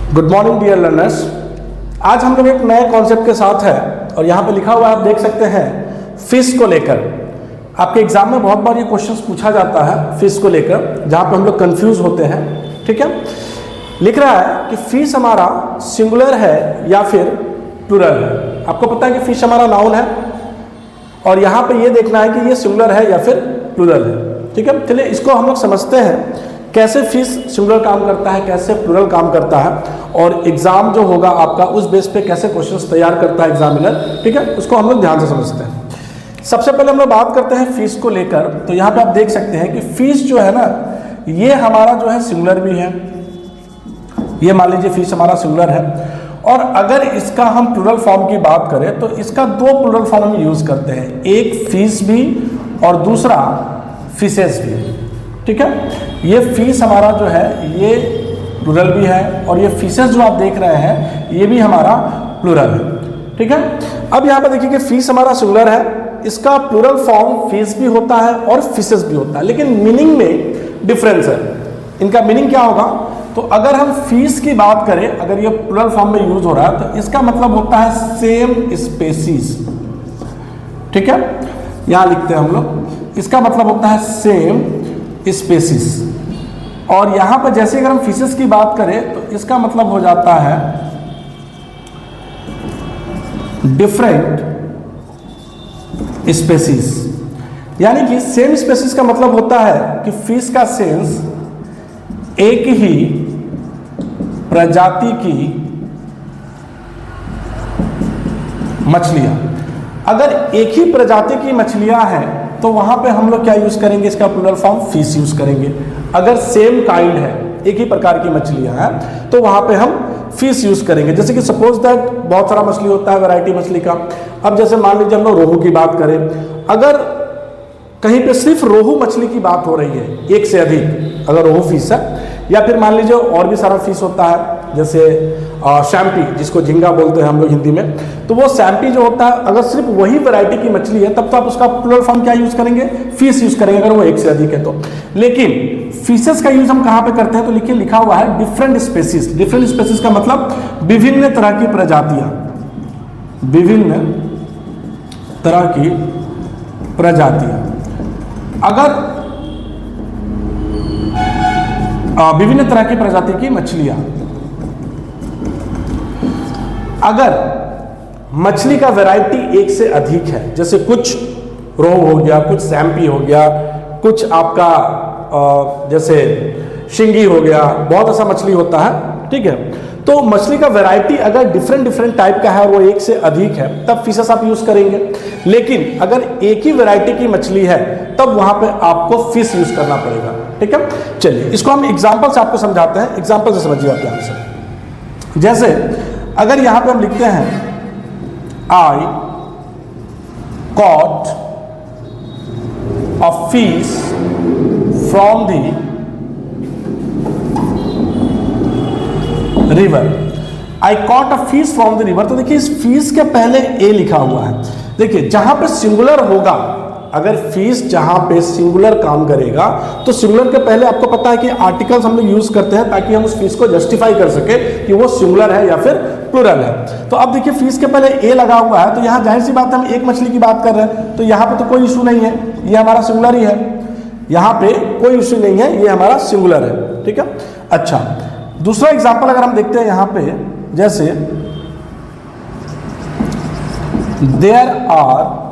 Good morning dear learners. आज हम लोग एक नए कॉन्सेप्ट के साथ है और यहाँ पे लिखा हुआ आप देख सकते हैं फिश को लेकर। आपके एग्जाम में बहुत बार ये क्वेश्चंस पूछा जाता है फिश को लेकर, जहाँ पे हम लोग कंफ्यूज होते हैं। ठीक है, लिख रहा है कि फिश हमारा सिंगुलर है या फिर प्लूरल है। आपको पता है कि फिश हमारा नाउन है और यहाँ पे ये देखना है कि ये सिंगुलर है या फिर प्लूरल है। ठीक है, चलिए इसको हम लोग समझते हैं कैसे फिश सिंगुलर काम करता है, कैसे प्लूरल काम करता है, और एग्जाम जो होगा आपका उस बेस पे कैसे क्वेश्चंस तैयार करता है एग्जामिनर। ठीक है, उसको हम लोग ध्यान से समझते हैं। सबसे पहले हम लोग बात करते हैं फिश को लेकर। तो यहाँ पे आप देख सकते हैं कि फिश जो है ना, ये हमारा जो है सिंगुलर भी है। ये मान लीजिए फिश हमारा सिंगुलर है, और अगर इसका हम प्लूरल फॉर्म की बात करें तो इसका दो प्लूरल फॉर्म हम यूज करते हैं, एक फिश भी और दूसरा फिशेस भी। ठीक है, ये फिश हमारा जो है ये प्लूरल भी है और ये फिशेस जो आप देख रहे हैं ये भी हमारा प्लूरल है। ठीक है, अब यहाँ पर देखिए कि फिश हमारा सिंगुलर है, इसका प्लूरल फॉर्म फिश भी होता है और फिशेस भी होता है, लेकिन मीनिंग में डिफरेंस है। इनका मीनिंग क्या होगा, तो अगर हम फिश की बात करें, अगर ये प्लूरल फॉर्म में यूज हो रहा है तो इसका मतलब होता है सेम स्पेसीज। ठीक है, यहां लिखते हैं हम लोग, इसका मतलब होता है सेम स्पेसीज। और यहां पर जैसे अगर हम फिशेस की बात करें तो इसका मतलब हो जाता है डिफरेंट स्पेसीज। यानी कि सेम स्पेसीज का मतलब होता है कि फिश का सेंस एक ही प्रजाति की मछलियां। अगर एक ही प्रजाति की मछलियां हैं तो वहां पे हम लोग क्या यूज करेंगे, इसका प्लूरल फॉर्म फिश यूज करेंगे। अगर सेम काइंड है, एक ही प्रकार की मछलियां हैं, तो वहां पे हम फिश यूज करेंगे। जैसे कि सपोज दैट बहुत सारा मछली होता है, वैरायटी मछली का। अब जैसे मान लीजिए हम लोग रोहू की बात करें, अगर कहीं पे सिर्फ रोहू मछली की बात हो रही है, एक से अधिक अगर रोहू फिश है, या फिर मान लीजिए और भी सारा फिश होता है जैसे शैम्पी, जिसको झींगा बोलते हैं हम लोग हिंदी में, तो वो शैम्पी जो होता है अगर सिर्फ वही वैरायटी की मछली है तब तो आप उसका प्लूरल फॉर्म क्या यूज करेंगे, फिश यूज करेंगे, अगर वो एक से अधिक है तो। लेकिन फिशेस का यूज हम कहाँ पे करते हैं, तो लिखिए लिखा हुआ है डिफरेंट स्पेसीज। डिफरेंट स्पेसीज का मतलब विभिन्न तरह की प्रजातियां, विभिन्न तरह की प्रजातियां। अगर विभिन्न तरह की प्रजाति की मछलियां, अगर मछली का वैरायटी एक से अधिक है, जैसे कुछ रोहू हो गया, कुछ सैम्पी हो गया, कुछ आपका जैसे शिंगी हो गया, बहुत ऐसा मछली होता है। ठीक है, तो मछली का वैरायटी अगर डिफरेंट टाइप का है और वो एक से अधिक है तब फिशेस आप यूज करेंगे। लेकिन अगर एक ही वैरायटी की मछली है तब वहां पे आपको फिश यूज करना पड़ेगा। ठीक है, चलिए इसको हम एग्जांपल से आपको समझाते हैं। एग्जांपल से समझिए आप ध्यान से। जैसे अगर यहां पे हम लिखते हैं आई caught a fish from the river, I caught a fish from the river. तो देखिए इस फिश के पहले ए लिखा हुआ है। देखिए जहां पे सिंगुलर होगा, अगर फिश जहां पे सिंगुलर काम करेगा तो सिंगुलर के पहले आपको पता है कि आर्टिकल्स हम लोग यूज करते हैं ताकि हम उस फिश को जस्टिफाई कर सके कि वो सिंगुलर है या फिर प्लूरल है। तो अब देखिए फिश के पहले ए लगा हुआ है, तो यहां जाहिर सी बात है हम एक मछली की बात कर रहे हैं, तो यहां पे तो कोई इशू नहीं है, ये हमारा सिंगुलर ही है, यहां पे कोई इशू नहीं है, ये हमारा सिंगुलर है। ठीक है, अच्छा दूसरा एग्जाम्पल अगर हम देखते हैं यहां पे, जैसे there are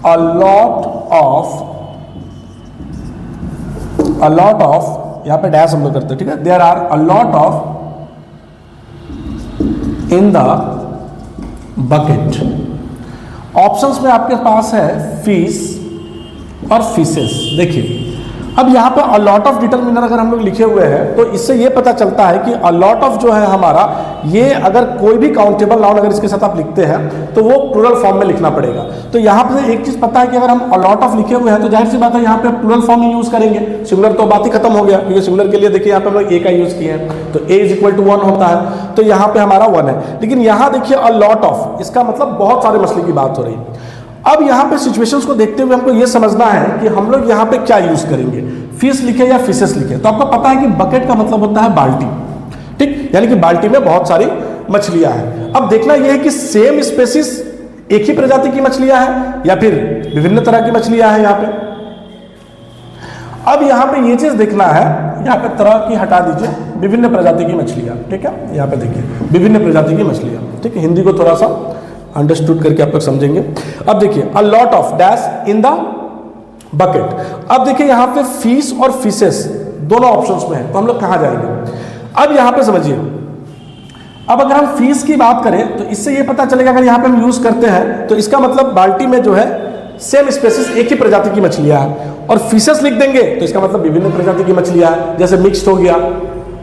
a lot of यहां पे डैश हम लोग करते हैं। ठीक है, there are a lot of in the bucket। Options में आपके पास है फिश और फिशेस। देखिए अब यहाँ पे a lot of डिटरमिनर अगर हम लोग लिखे हुए हैं तो इससे ये पता चलता है कि a lot of जो है हमारा, ये अगर कोई भी काउंटेबल नाउन अगर इसके साथ आप लिखते हैं तो वो प्लूरल फॉर्म में लिखना पड़ेगा। तो यहाँ पे एक चीज पता है कि अगर हम a lot of लिखे हुए हैं तो जाहिर सी बात है यहाँ पे प्लूरल फॉर्म ही यूज करेंगे। सिंगुलर तो बात ही खत्म हो गया, क्योंकि सिंगुलर के लिए देखिए यहाँ पे हम लोग ए का यूज किए हैं, तो ए इज इक्वल टू 1 होता है, तो यहाँ पे हमारा 1 है। लेकिन यहाँ देखिए a lot of, इसका मतलब बहुत सारे मछली की बात हो रही है। अब यहाँ पे सिचुएशंस को देखते हुए हमको ये समझना है कि हम लोग यहाँ पे क्या यूज करेंगे, फिश लिखे या फिशेस लिखे। तो आपको पता है कि बकेट का मतलब होता है बाल्टी, ठीक। यानी कि बाल्टी में बहुत सारी मछलियां हैं। अब देखना यह है कि सेम स्पेसिस एक ही प्रजाति की मछलियां हैं या फिर विभिन्न तरह की मछलियां हैं यहाँ पे। अब यहाँ पे ये चीज देखना है, यहाँ पे तरह की हटा दीजिए, विभिन्न प्रजाति की मछलियां, ठीक है। यहाँ पे देखिए विभिन्न प्रजाति की मछलियां, ठीक है। हिंदी को थोड़ा सा अंडरस्टूड करके आप लोग समझेंगे। अब देखिए अ lot of dash in the bucket. अब देखिए यहाँ पे फिश और फिशेस दोनों ऑप्शंस में है, तो हम लोग कहाँ जाएंगे? अब यहाँ पे समझिए, अब अगर हम फिश की बात करें तो इससे ये पता चलेगा, अगर यहाँ पे हम यूज करते हैं तो इसका मतलब बाल्टी में जो है सेम स्पेसिस एक ही प्रजाति की मछलियां हैं, और फिशेस लिख देंगे तो इसका मतलब विभिन्न प्रजाति की मछलियां हैं, जैसे मिक्स्ड हो गया,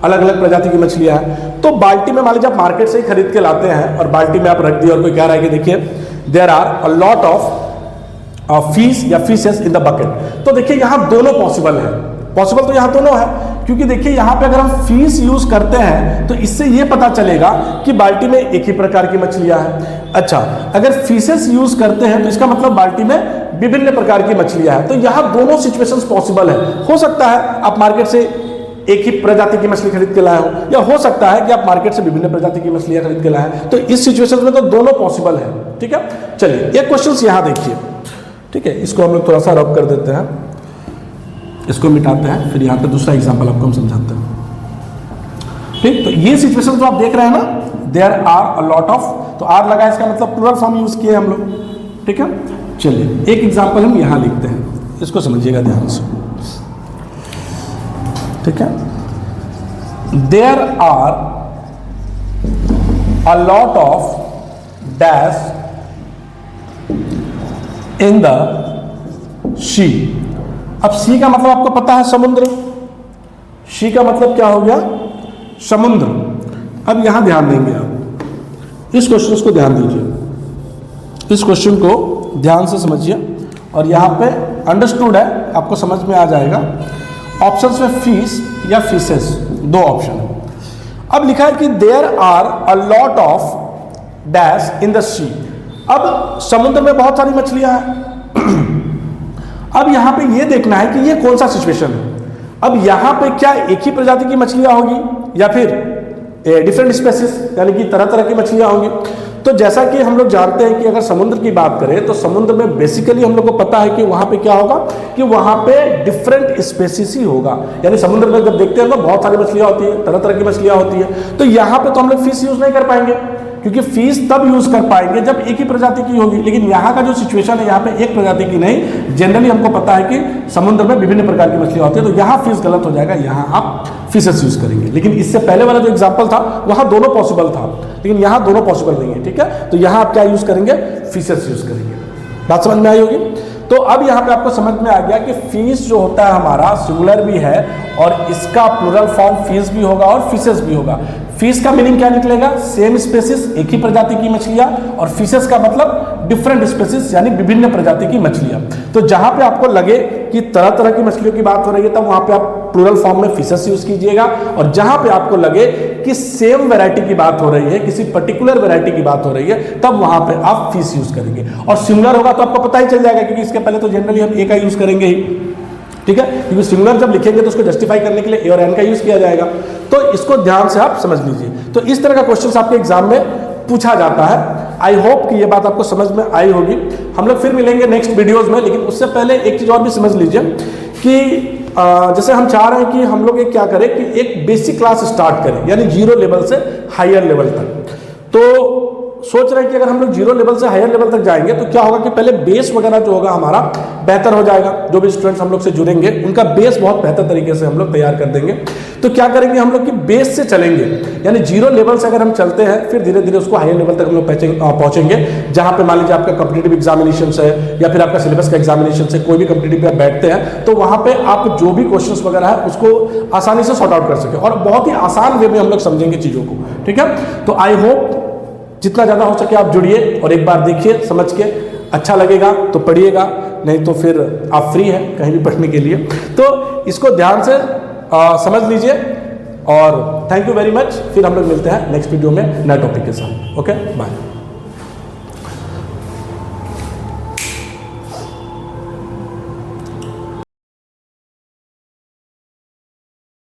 अलग अलग प्रजाति की मछलियां हैं। तो बाल्टी में मान लीजिए आप मार्केट से ही खरीद के लाते हैं और बाल्टी में आप रख दिए और कोई कह रहा है कि देखिए there are a lot of fish या फिशेस इन द बकेट, तो देखिए यहाँ दोनों पॉसिबल है। पॉसिबल तो यहाँ दोनों है, क्योंकि देखिए यहाँ पे अगर हम फिश यूज करते हैं तो इससे ये पता चलेगा कि बाल्टी में एक ही प्रकार की मछलियां हैं। अच्छा, अगर फिशेस यूज करते हैं तो इसका मतलब बाल्टी में विभिन्न प्रकार की मछलियां हैं। तो यहाँ दोनों सिचुएशंस पॉसिबल है। हो सकता है आप मार्केट से एक ही प्रजाति की मछली खरीद के लाए हो, या हो सकता है कि आप मार्केट से विभिन्न प्रजाति की मछलियां खरीद के लाए हैं। तो इस सिचुएशन में तो दोनों पॉसिबल है, ठीक है। चलिए एक क्वेश्चन यहाँ देखिए, ठीक है। इसको हम लोग थोड़ा सा रब कर देते हैं, इसको मिटाते हैं, फिर यहाँ पे दूसरा एग्जांपल आपको हम समझाते हैं, ठीक। तो ये सिचुएशन जो आप देख रहे हैं ना, there are a lot of, तो आर लगा इसका मतलब प्लूरल फॉर्म यूज किए हम लोग, ठीक है। चलिए एक एग्जांपल हम यहाँ लिखते हैं, इसको समझिएगा ध्यान से, ठीक है। There are a lot of dash in the sea. अब सी का मतलब आपको पता है समुद्र, सी का मतलब क्या हो गया? समुद्र। अब यहां ध्यान देंगे आप, इस क्वेश्चन को ध्यान दीजिए, इस क्वेश्चन को ध्यान से समझिए, और यहां पे अंडरस्टूड है, आपको समझ में आ जाएगा। ऑप्शंस में फिश या फिशेस दो ऑप्शन है। अब लिखा है कि there are a lot of dash in the sea. अब समुद्र में बहुत सारी मछलियां हैं। अब यहां पे ये देखना है कि ये कौन सा सिचुएशन है। अब यहां पे क्या एक ही प्रजाति की मछलियां होगी या फिर डिफरेंट स्पेसिस, यानी कि तरह तरह की मछलियां होंगी। तो जैसा कि हम लोग जानते हैं कि अगर समुद्र की बात करें तो समुद्र में बेसिकली हम लोग को पता है कि वहां पे क्या होगा, कि वहां पे डिफरेंट स्पेसीज ही होगा। यानी समुद्र में जब देखते हैं तो बहुत सारी मछलियां होती है, तरह तरह की मछलियां होती है। तो यहाँ पे तो हम लोग फिश यूज नहीं कर पाएंगे, क्योंकि फिश तब यूज कर पाएंगे जब एक ही प्रजाति की होगी। लेकिन यहाँ का जो सिचुएशन है, यहाँ पे एक प्रजाति की नहीं, जनरली हमको पता है कि समुद्र में विभिन्न प्रकार की मछलियां होती है। तो यहाँ फिश गलत हो जाएगा, यहाँ आप फिशेस यूज करेंगे। लेकिन इससे पहले वाला जो एग्जांपल था वहां दोनों पॉसिबल था, लेकिन यहाँ दोनों पॉसिबल नहीं है, ठीक है। तो यहाँ आप क्या यूज करेंगे? फिशेस यूज करेंगे। बात समझ में आई होगी। तो अब यहाँ पे आपको समझ में आ गया कि फिश जो होता है हमारा सिंगुलर भी है, और इसका प्लूरल फॉर्म फिश भी होगा और फिशेस भी होगा। फिश का मीनिंग क्या निकलेगा? सेम स्पेसिस, एक ही प्रजाति की मछलियां, और फिशेस का मतलब डिफरेंट स्पेसिस, यानी विभिन्न प्रजाति की मछलियां। तो जहां पे आपको लगे कि तरह तरह की मछलियों की बात हो रही है, तब वहां पे आप प्लूरल फॉर्म में फिशेस यूज कीजिएगा, और जहां पे आपको लगे कि सेम वैरायटी की बात हो रही है, किसी पर्टिकुलर वैरायटी की बात हो रही है, तब वहां पे आप फिश यूज करेंगे। और सिंगुलर होगा तो आपको पता ही चल जाएगा, क्योंकि इसके पहले तो जनरली हम ए का यूज करेंगे ही, ठीक है। क्योंकि सिंगुलर जब लिखेंगे तो उसको जस्टिफाई करने के लिए ए और एन का यूज किया जाएगा। तो इसको ध्यान से आप समझ लीजिए। तो इस तरह का क्वेश्चन आपके एग्जाम में पूछा जाता है। आई होप कि ये बात आपको समझ में आई होगी। हम लोग फिर मिलेंगे नेक्स्ट वीडियोज में, लेकिन उससे पहले एक चीज और भी समझ लीजिए कि जैसे हम चाह रहे हैं कि हम लोग एक क्या करें कि एक बेसिक क्लास स्टार्ट करें, यानी 0 लेवल से हायर लेवल तक। तो सोच रहे हैं कि अगर हम लोग 0 लेवल से हायर लेवल तक जाएंगे तो क्या होगा कि पहले बेस वगैरह जो होगा हमारा बेहतर हो जाएगा। जो भी स्टूडेंट्स हम लोग से जुड़ेंगे उनका बेस बहुत बेहतर तरीके से हम लोग तैयार कर देंगे। तो क्या करेंगे हम लोग कि बेस से चलेंगे, यानी 0 लेवल से अगर हम चलते हैं फिर धीरे धीरे उसको हायर लेवल तक हम लोग पहुंचेंगे, जहां पे मान लीजिए आपका कॉम्पिटिटिव एग्जामिनेशन है या फिर आपका सिलेबस का एग्जामिनेशन से कोई भी कॉम्पिटिटिव पे आप बैठते हैं तो वहां पे आप जो भी क्वेश्चंस वगैरह है उसको आसानी से सॉर्ट आउट कर सके, और बहुत ही आसान वे में हम लोग समझेंगे चीजों को, ठीक है। तो आई होप जितना ज़्यादा हो सके आप जुड़िए और एक बार देखिए, समझ के अच्छा लगेगा तो पढ़िएगा, नहीं तो फिर आप फ्री हैं कहीं भी पढ़ने के लिए। तो इसको ध्यान से समझ लीजिए, और थैंक यू वेरी मच। फिर हम लोग मिलते हैं नेक्स्ट वीडियो में नए टॉपिक के साथ। Okay, bye.